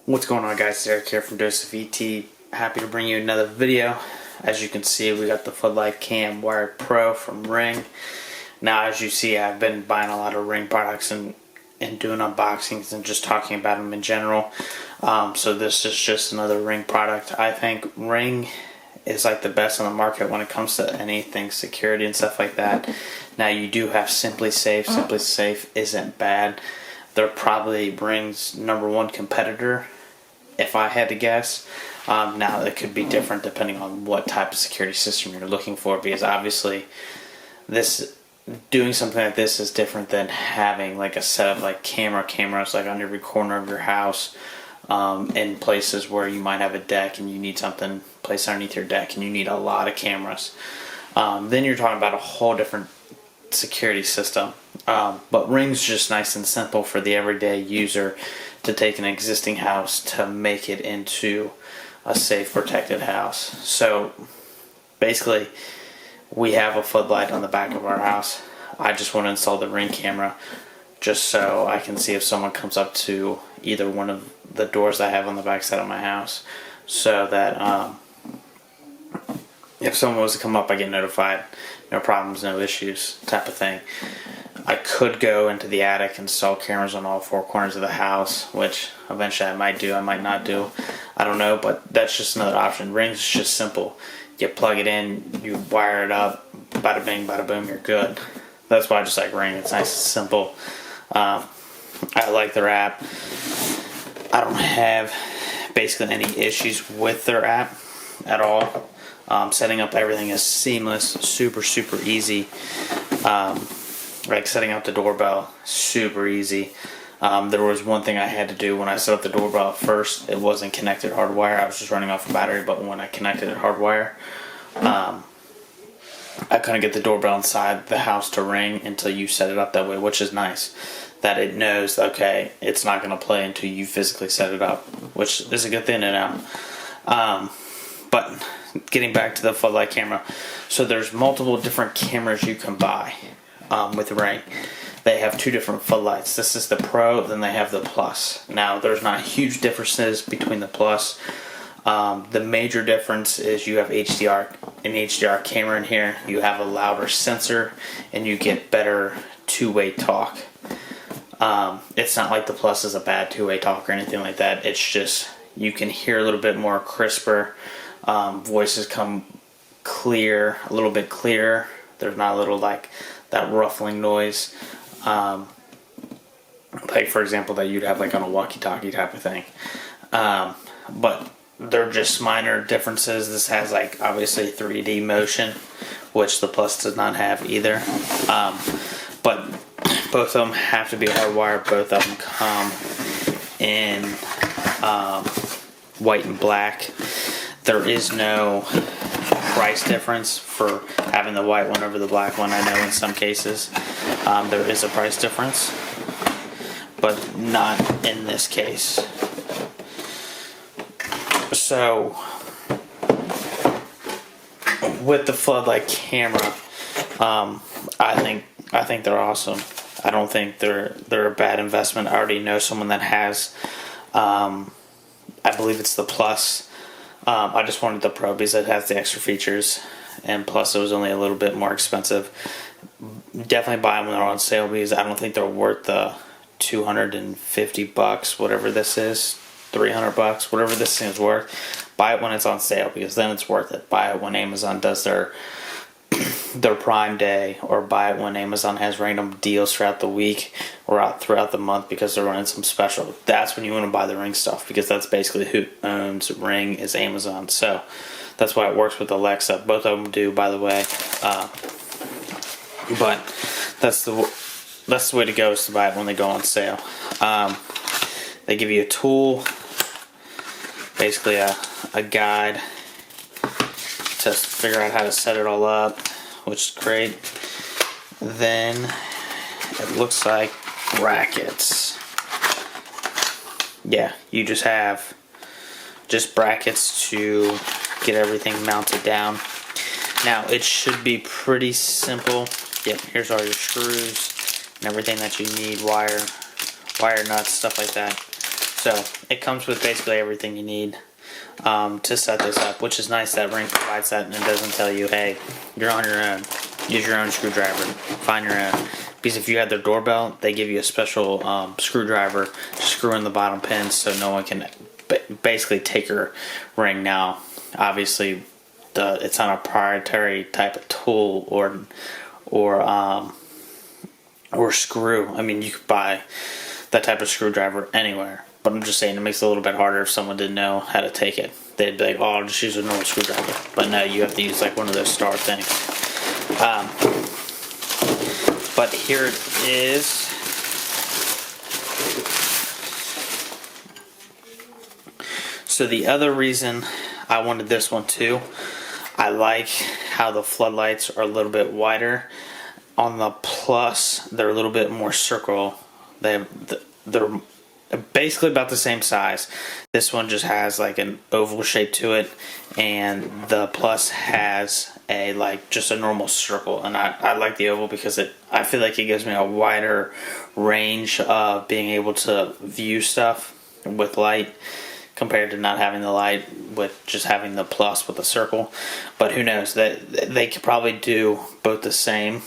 What's going on, guys? It's Eric here from Dose of ET. Happy to bring you another video. As you can see, we got the Floodlight Cam Wired Pro from Ring. Now, as you see, I've been buying a lot of Ring products and doing unboxings and just talking about them in general. So this is just another Ring product. I think Ring is like the best on the market when it comes to anything security and stuff like that. Now, you do have Simply Safe. Simply Safe isn't bad. They're probably Ring's #1 competitor, if I had to guess. Now, it could be different depending on what type of security system you're looking for, because obviously doing something like this is different than having like a set of like cameras like on every corner of your house, in places where you might have a deck and you need something placed underneath your deck and you need a lot of cameras. Then you're talking about a whole different security system. But Ring's just nice and simple for the everyday user to take an existing house to make it into a safe, protected house. So basically, we have a floodlight on the back of our house. I just want to install the Ring camera just so I can see if someone comes up to either one of the doors I have on the back side of my house, so that if someone was to come up, I get notified. No problems, no issues type of thing. I could go into the attic and install cameras on all 4 corners of the house, which eventually I might do, I might not do. I don't know, but that's just another option. Ring's just simple. You plug it in, you wire it up, bada bing, bada boom, you're good. That's why I just like Ring. It's nice and simple. I like their app. I don't have basically any issues with their app at all. Setting up everything is seamless, super easy. Like setting up the doorbell, super easy. There was one thing I had to do when I set up the doorbell at first. It wasn't connected hardwire. I was just running off a battery, but when I connected it hardwire, I couldn't get the doorbell inside the house to ring until you set it up that way, which is nice. That it knows, okay, it's not going to play until you physically set it up, which is a good thing to know. But getting back to the floodlight camera, so there's multiple different cameras you can buy with Ring. They have 2 different floodlights. This is the Pro, then they have the Plus. Now, there's not huge differences between the Plus. The major difference is you have an HDR camera in here. You have a louder sensor, and you get better two-way talk. It's not like the Plus is a bad two-way talk or anything like that. It's just you can hear a little bit more crisper. Voices come clear, a little bit clearer. There's not a little like that ruffling noise, like for example that you'd have like on a walkie-talkie type of thing. But they're just minor differences. This has like obviously 3D motion, which the Plus does not have either. But both of them have to be hardwired. Both of them come in white and black. There is no price difference for having the white one over the black one. I know in some cases there is a price difference, but not in this case. So with the floodlight camera, I think they're awesome. I don't think they're a bad investment. I already know someone that has. I believe it's the Plus. I just wanted the Pro because it has the extra features, and plus it was only a little bit more expensive. Definitely buy them when they're on sale, because I don't think they're worth the $250, whatever this is, $300, whatever this thing is worth. Buy it when it's on sale, because then it's worth it. Buy it when Amazon does their Prime Day, or buy it when Amazon has random deals throughout the week or throughout the month because they're running some special. That's when you want to buy the Ring stuff, because that's basically who owns Ring, is Amazon. So that's why it works with Alexa. Both of them do, by the way. But that's the way to go, is to buy it when they go on sale. They give you a tool, basically a guide to figure out how to set it all up, which is great. Then it looks like brackets. Yeah, you just have brackets to get everything mounted down. Now, it should be pretty simple. Yep, here's all your screws and everything that you need, wire nuts, stuff like that. So it comes with basically everything you need to set this up, which is nice that Ring provides that, and it doesn't tell you, hey, you're on your own. Use your own screwdriver. Find your own. Because if you have their doorbell, they give you a special screwdriver to screw in the bottom pins so no one can basically take your Ring. Now, obviously, it's not a proprietary type of tool or screw. I mean, you could buy that type of screwdriver anywhere. But I'm just saying it makes it a little bit harder if someone didn't know how to take it. They'd be like, oh, I'll just use a normal screwdriver. But no, you have to use like one of those star things. But here it is. So the other reason I wanted this one too, I like how the floodlights are a little bit wider. On the Plus, they're a little bit more circle. They're basically about the same size. This one just has like an oval shape to it, and the Plus has just a normal circle. And I like the oval because I feel like it gives me a wider range of being able to view stuff with light compared to not having the light with just having the Plus with the circle. But who knows, they could probably do both the same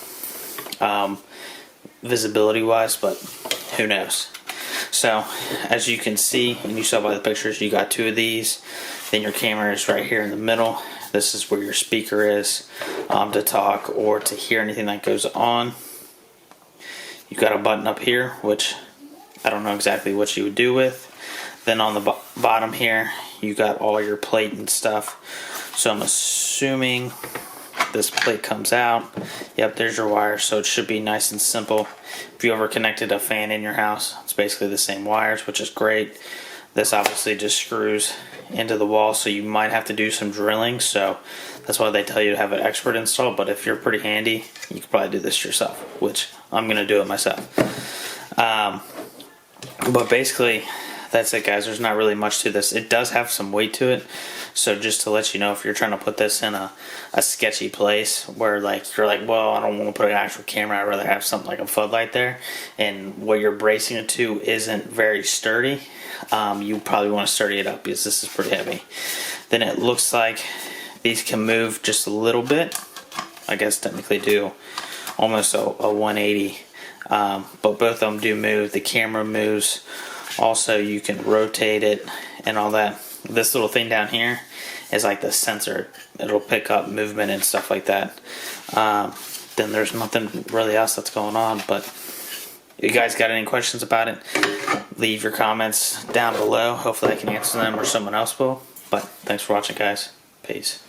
visibility wise, but who knows. So as you can see, and you saw by the pictures, you got two of these. Then your camera is right here in the middle. This is where your speaker is to talk or to hear anything that goes on. You've got a button up here, which I don't know exactly what you would do with. Then on the bottom here, you got all your plate and stuff. So I'm assuming this plate comes out. Yep, there's your wire, so it should be nice and simple. If you ever connected a fan in your house, it's basically the same wires, which is great. This obviously just screws into the wall, so you might have to do some drilling, so that's why they tell you to have an expert install. But if you're pretty handy, you could probably do this yourself, which I'm gonna do it myself. But basically that's it, guys. There's not really much to this. It does have some weight to it, so just to let you know, if you're trying to put this in a sketchy place where you're like, well, I don't want to put an actual camera, I'd rather have something like a floodlight there, and what you're bracing it to isn't very sturdy, you probably want to sturdy it up because this is pretty heavy. Then it looks like these can move just a little bit. I guess technically do almost a 180, but both of them do move. The camera moves. Also, you can rotate it and all that. This little thing down here is like the sensor. It'll pick up movement and stuff like that. Then there's nothing really else that's going on. But if you guys got any questions about it, leave your comments down below. Hopefully I can answer them or someone else will. But thanks for watching, guys. Peace.